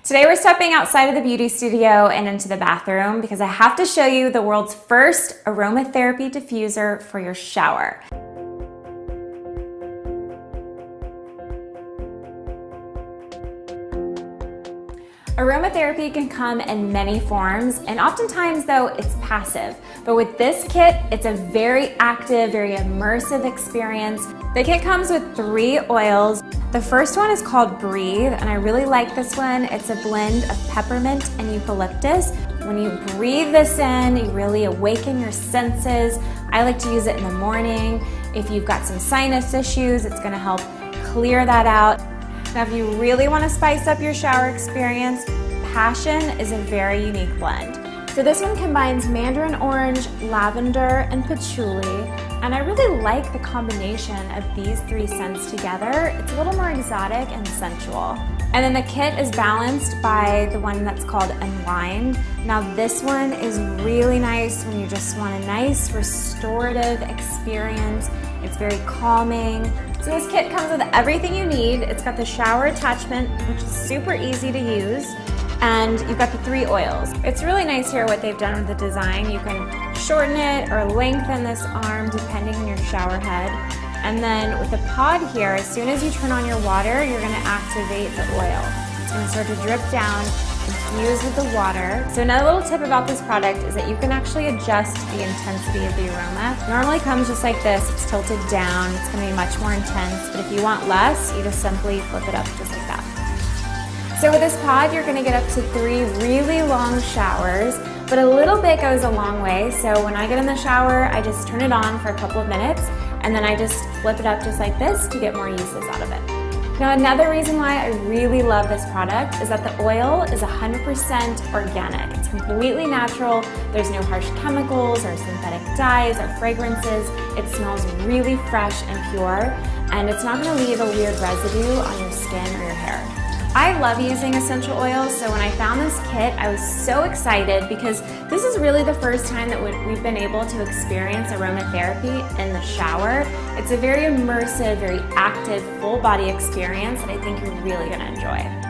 Today we're stepping outside of the beauty studio and into the bathroom because I have to show you the world's first aromatherapy diffuser for your shower. Aromatherapy can come in many forms, and oftentimes though it's passive. But with this kit, it's a very active, very immersive experience. The kit comes with 3 oils. The first one is called Breathe, and I really like this one. It's a blend of peppermint and eucalyptus. When you breathe this in, you really awaken your senses. I like to use it in the morning. If you've got some sinus issues, it's gonna help clear that out. Now, if you really want to spice up your shower experience, Passion is a very unique blend. So this one combines mandarin orange, lavender, and patchouli, and I really like the combination of these 3 scents together. It's a little more exotic and sensual. And then the kit is balanced by the one that's called Unwind. Now this one is really nice when you just want a nice restorative experience. It's very calming. So this kit comes with everything you need. It's got the shower attachment, which is super easy to use, and you've got the 3 oils. It's really nice here what they've done with the design. You can shorten it or lengthen this arm depending on your shower head. And then with the pod here, as soon as you turn on your water, you're gonna activate the oil. It's gonna start to drip down and fuse with the water. So another little tip about this product is that you can actually adjust the intensity of the aroma. It normally comes just like this, it's tilted down, it's gonna be much more intense, but if you want less, you just simply flip it up just like that. So with this pod, you're gonna get up to 3 really long showers, but a little bit goes a long way. So when I get in the shower, I just turn it on for a couple of minutes, and then I just flip it up just like this to get more uses out of it. Now, another reason why I really love this product is that the oil is 100% organic. It's completely natural. There's no harsh chemicals or synthetic dyes or fragrances. It smells really fresh and pure, and it's not gonna leave a weird residue on your skin or your hair. I love using essential oils, so when I found this kit, I was so excited because this is really the first time that we've been able to experience aromatherapy in the shower. It's a very immersive, very active, full body experience that I think you're really gonna enjoy.